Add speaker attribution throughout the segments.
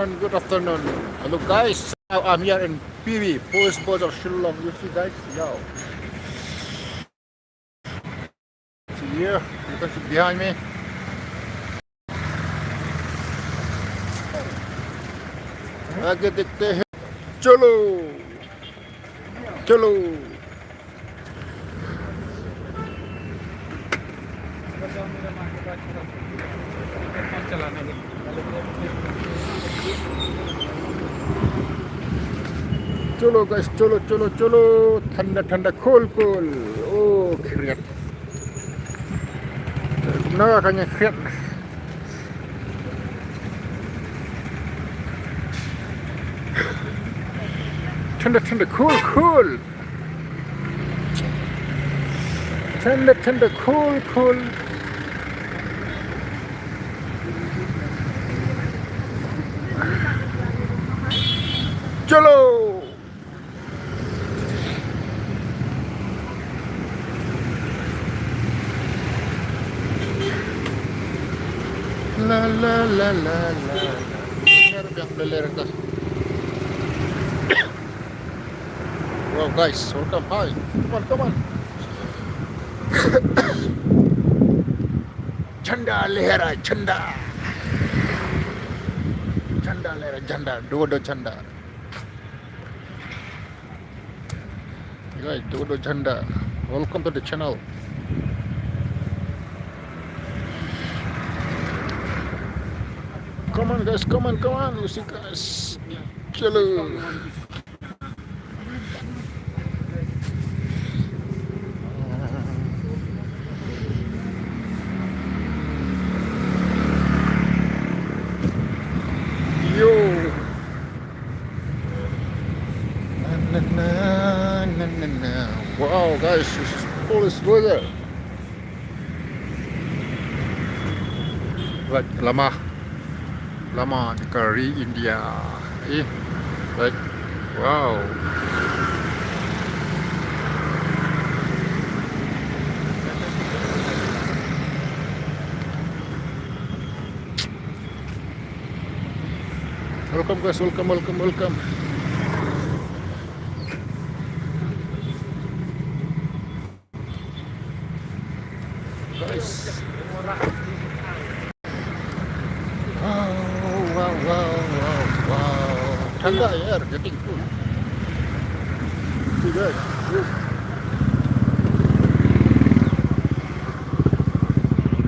Speaker 1: Good afternoon. Hello guys. Now I'm here in PV, Police Bazaar, Shillong. You see guys? Yo. See here? You can see behind me. आगे देखते हैं. चलो. चलो. चलो guys, चलो चलो चलो. ठंडा ठंडा cool cool. Oh, keringat. Benar kayaknya keringat. ठंडा ठंडा cool cool. ठंडा ठंडा cool cool. चलो. La la la la la. Beler ka. Wow guys, welcome. Hi. Come on, come on. झंडा लहरा झंडा. झंडा लहरा झंडा. दो झंडा. Guys, do झंडा. Welcome to the channel. Come on guys, come on, you see guys. Chalo. Yo. Na na na na na. Wow guys, this is police weather. Right, lama di Kari India. Like wow. Welcome guys, welcome. Guys. Wow. ठंडा यार, getting cool. See guys.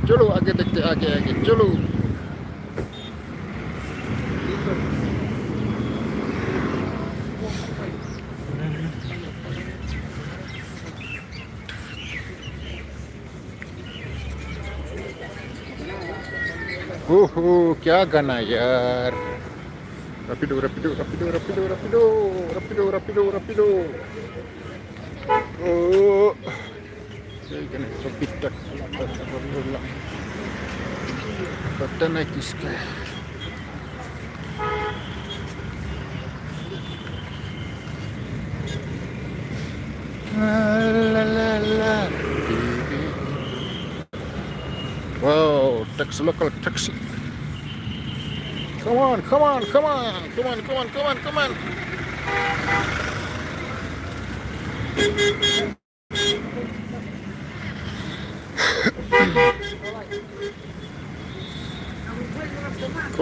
Speaker 1: चलो आगे देखते, आगे चलो. ओहो, क्या गाना यार. Rapido. Oh, saya kena kepitak. Pata naik kiska. La. Wow, taxi, local taxi. Come on. Come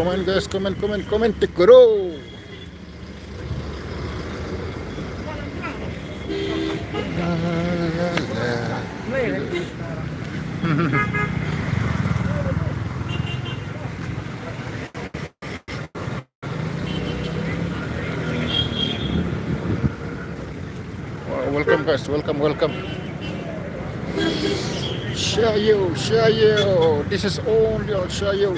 Speaker 1: on guys, comment karo. Welcome guys, welcome. Shayo. This is only on Shayo.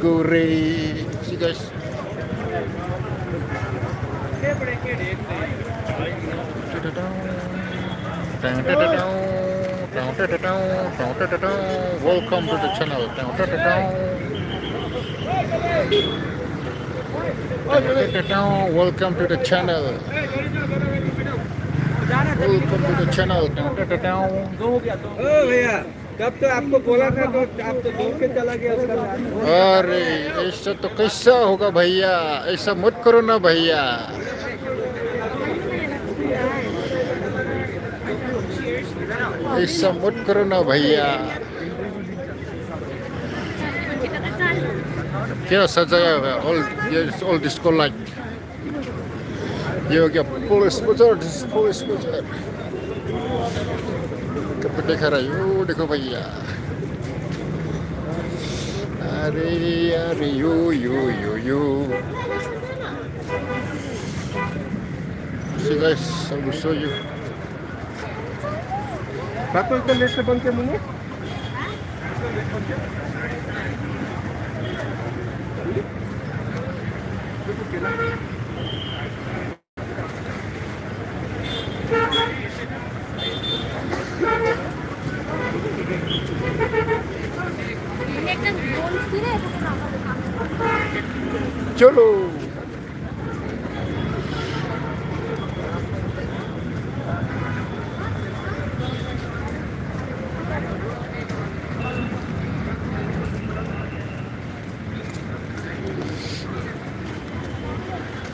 Speaker 1: Gurih. See guys. Welcome to the channel. Welcome to the channel. Welcome to the channel.
Speaker 2: ओ भैया जब तो आपको बोला था तो आप तो दौड़ के चला गया उसका
Speaker 1: अरे ऐसा तो कैसा होगा भैया, ऐसा मत करो ना भैया। ऐसा मत करो ना भैया। क्या सजाया हुआ है? All disco light. ये हो गया पुलिस बाजार, दिस पुलिस बाजार। कब देखा रहा है? ओ देखो भैया। अरे अरे यो। See guys, I will show you.
Speaker 2: बातों को लेते बन के मुझे
Speaker 1: चलो।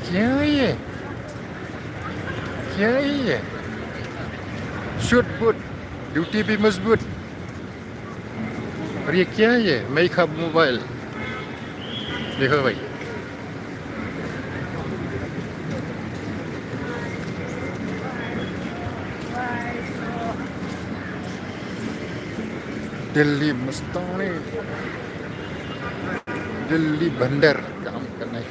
Speaker 1: क्या है ये? क्या है ये? शूट बूट, ड्यूटी भी मजबूत। और ये क्या है ये? Makeup mobile. देखो भाई। दिल्ली मस्तानी, दिल्ली बंदर काम करना है,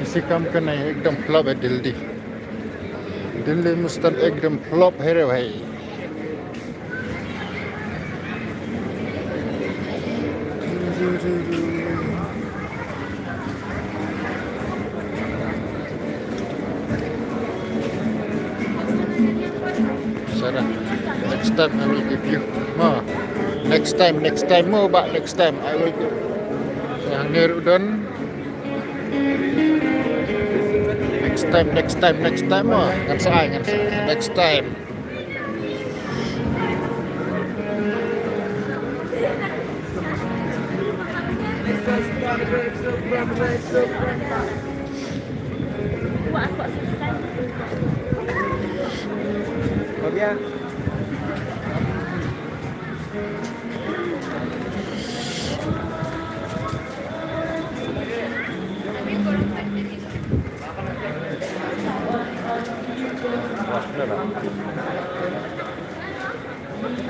Speaker 1: इसी काम करना है। एकदम फ्लॉप है दिल्ली। दिल्ली मुस्तान एकदम फ्लॉप है रे भाई। Sarah, next time I will give you more. Next time more, but next time I will give. Yang near udon. Next time more. Ngan sai. Next time.
Speaker 2: भैया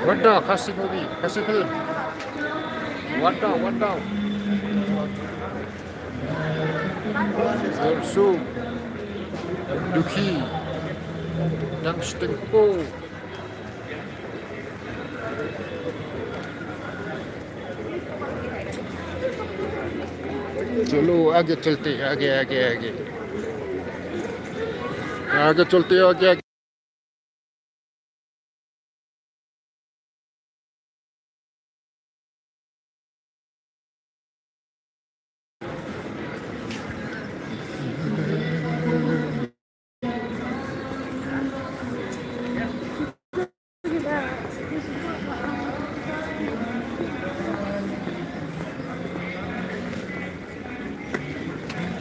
Speaker 1: Wadah, kasih movie, kasih film. Wadah. Also, Duki, yang Stingpo. चलो आगे चलते, आगे चलते, आगे।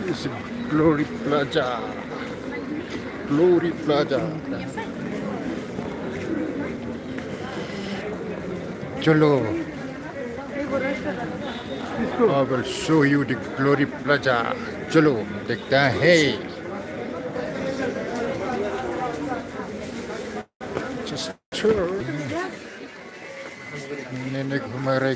Speaker 1: This is Glory Plaza. चलो, I will show you the Glory Plaza. चलो देखते हैं। Just tour. नेने घुमा रहे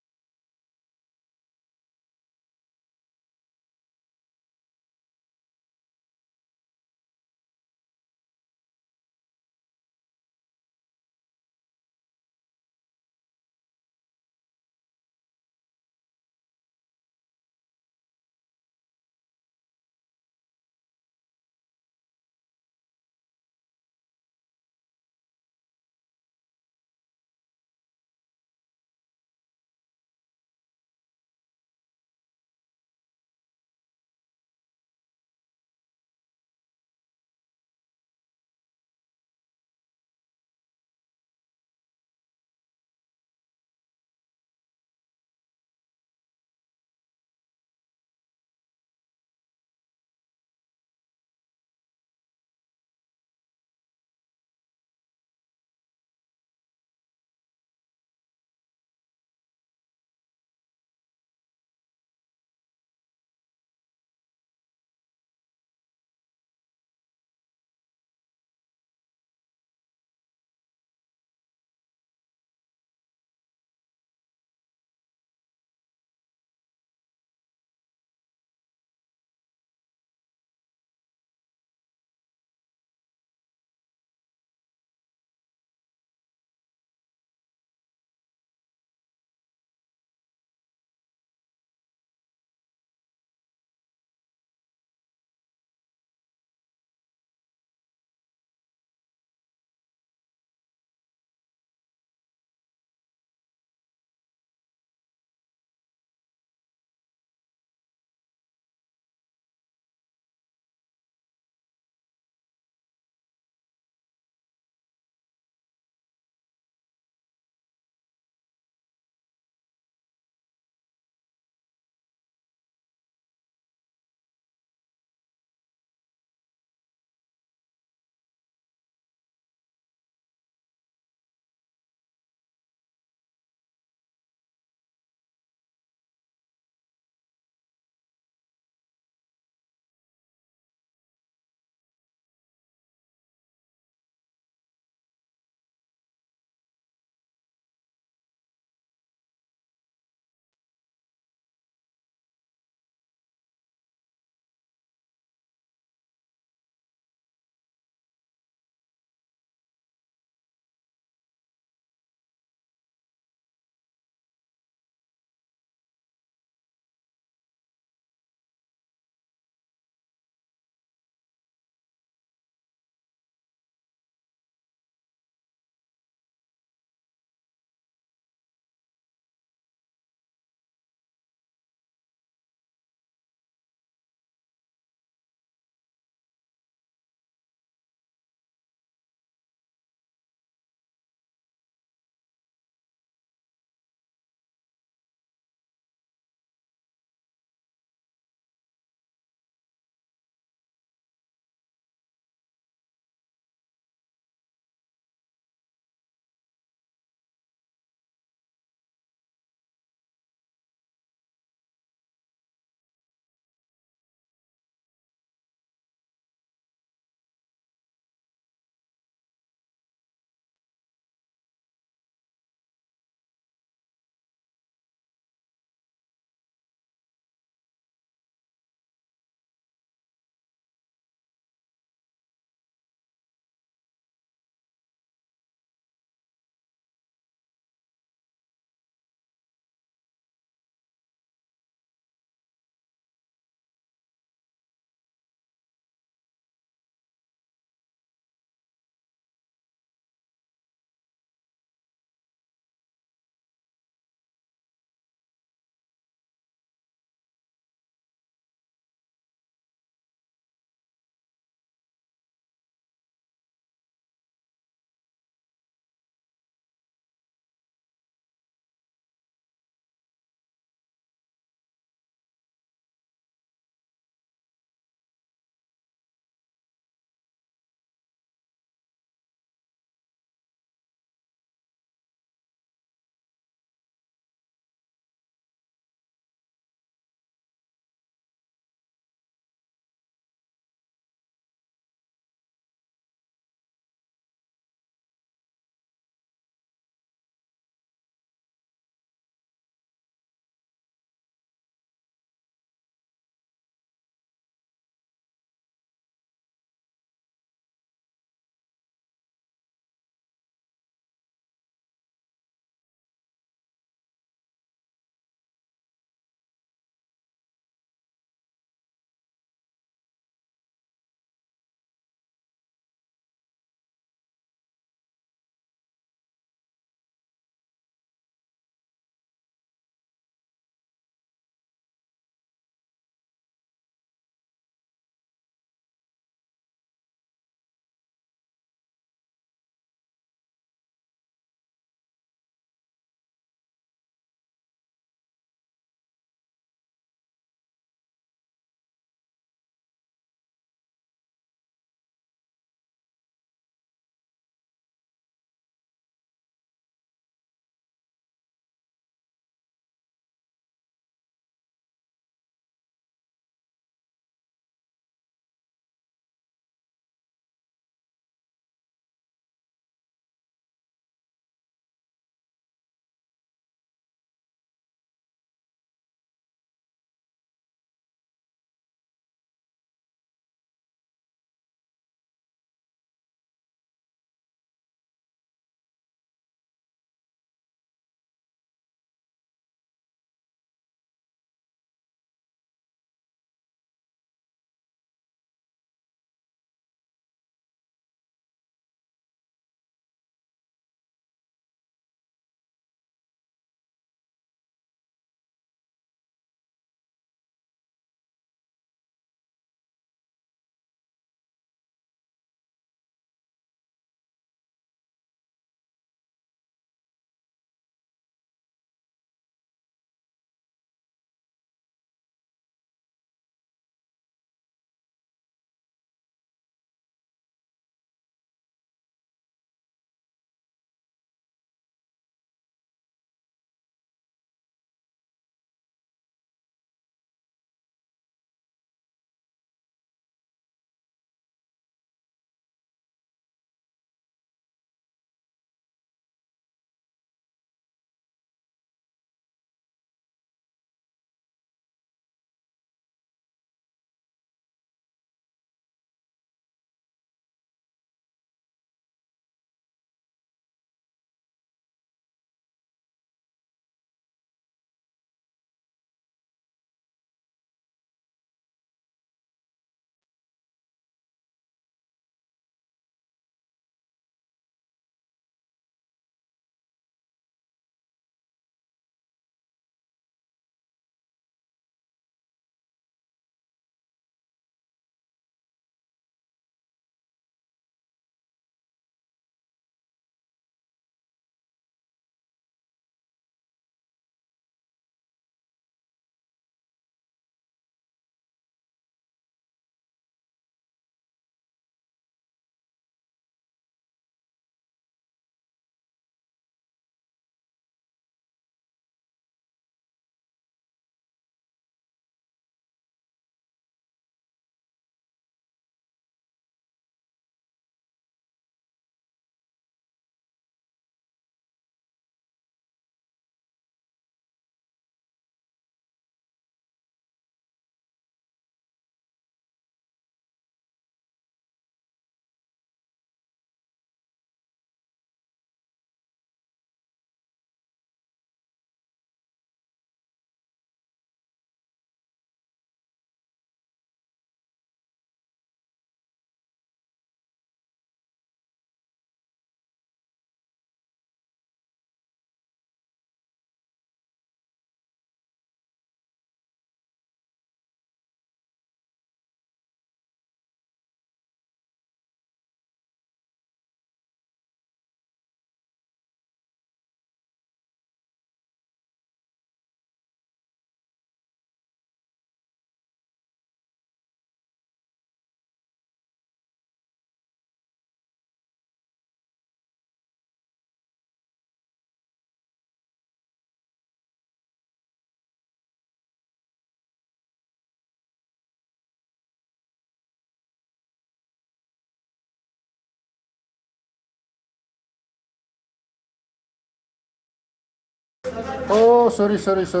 Speaker 1: Oh, sorry. Entah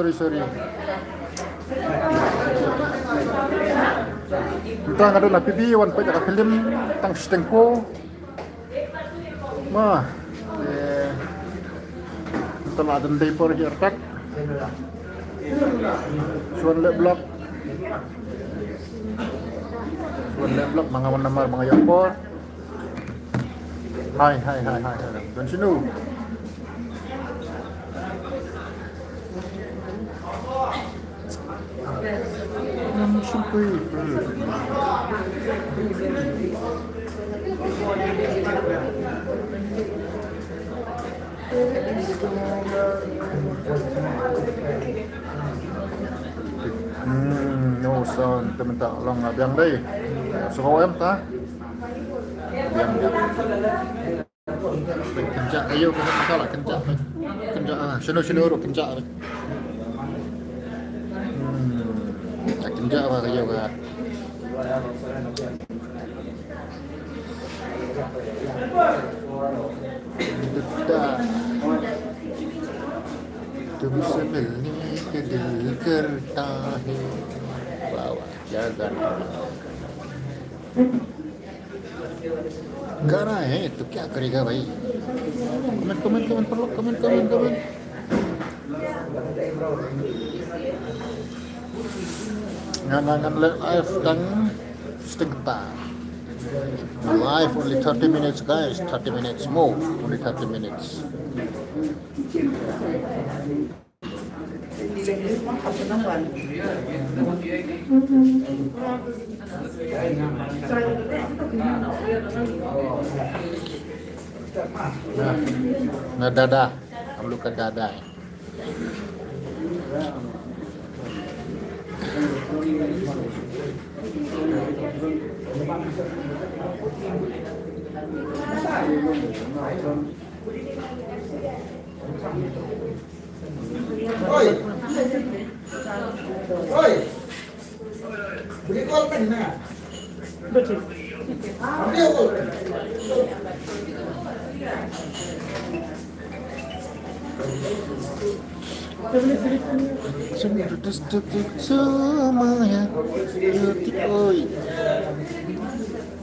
Speaker 1: ada nak pipi wan pa jaka film tang stengko. Ma. Entah ada day por here tak. Suan le block. Mga namar mga yapor. Hai. Dan sinu. Siyempre. No son, teman tak long biang đây. Suka em ta. Biang. Kencak ayo kita salah kencak. Sino ro kencak. Kencak apa kayo ka. तुम से मिलने के दिल करता है वाह क्या गाना गाना है तो क्या करेगा भाई कमेंट पढ़ो comment ngan live tang setengah live only 30 minutes guys 30 minutes more only 30 minutes nah dada perlu ke dada
Speaker 3: Oi, beli kolpen na. Betul. Beli kolpen. Semuanya detik oi.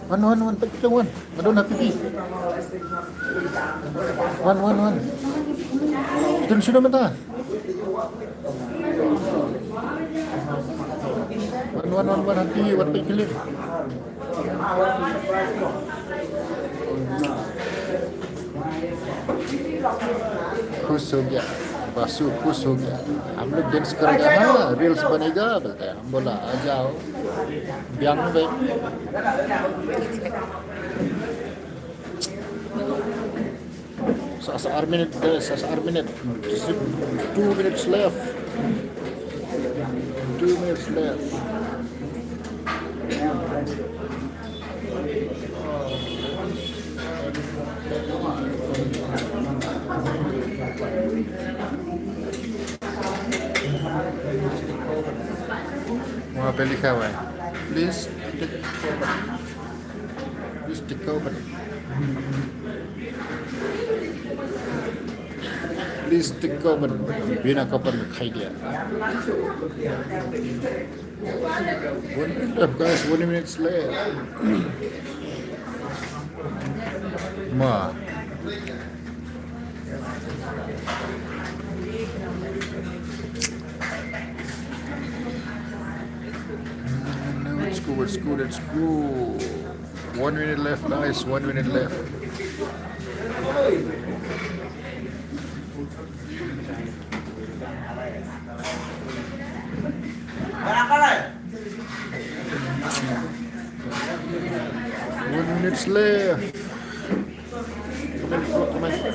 Speaker 3: Wan pecah wan. Madonna pipi. Wan. Itu sudah mentah. Wan hati wan pikirin. खुश हो गया बासु खुश हो गया हम लोग dance करेंगे हाँ रील्स बनेगा बोलते हैं हम बोला आ जाओ ब्यांग में Sasar minute 2 minutes left 2 minutes left mau beli kawan please take over please take over बिना कपड़ में खाई दिया 1 minute left guys 1 minutes left ma let's go 1 minute left guys 1 minute left One minutes left. Come on.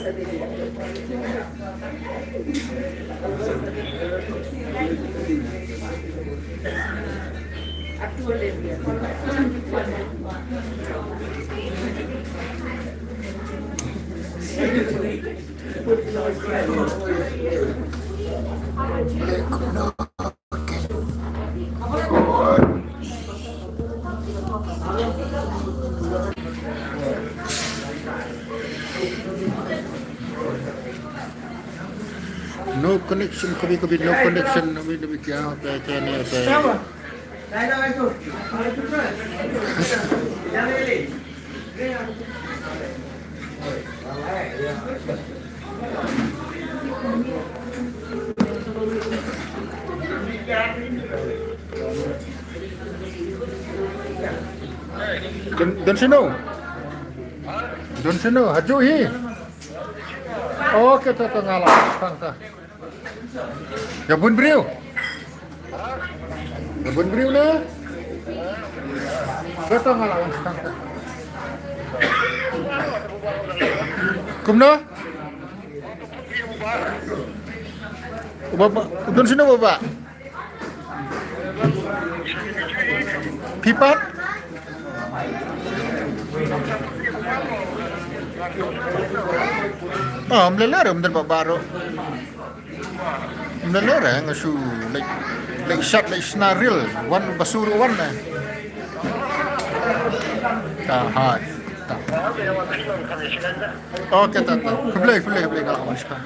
Speaker 3: No No connection, कभी-कभी no connection, कभी-कभी क्या होता है क्या नहीं होता है. Don sino? Don sino? Haju hi. Oke, to ngalah pang ta. Gabun briu. Gabun briu na. To ngalah pang ta. Kumno? Baba, don sino baba? Pipat? Oh, mlalar dan babaro. Mlalar ngasu like shot like snaril one basuro one na. Ha. Okay, tata. Kublay kalau mas ka.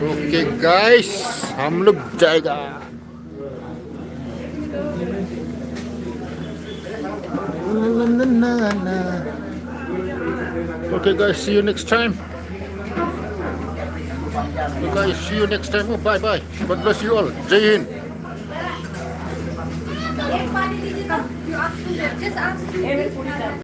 Speaker 3: Okay guys हम लोग जाएगा okay guys see you next time guys see you next time bye bye God bless you all Jai Hind
Speaker 4: Just ask.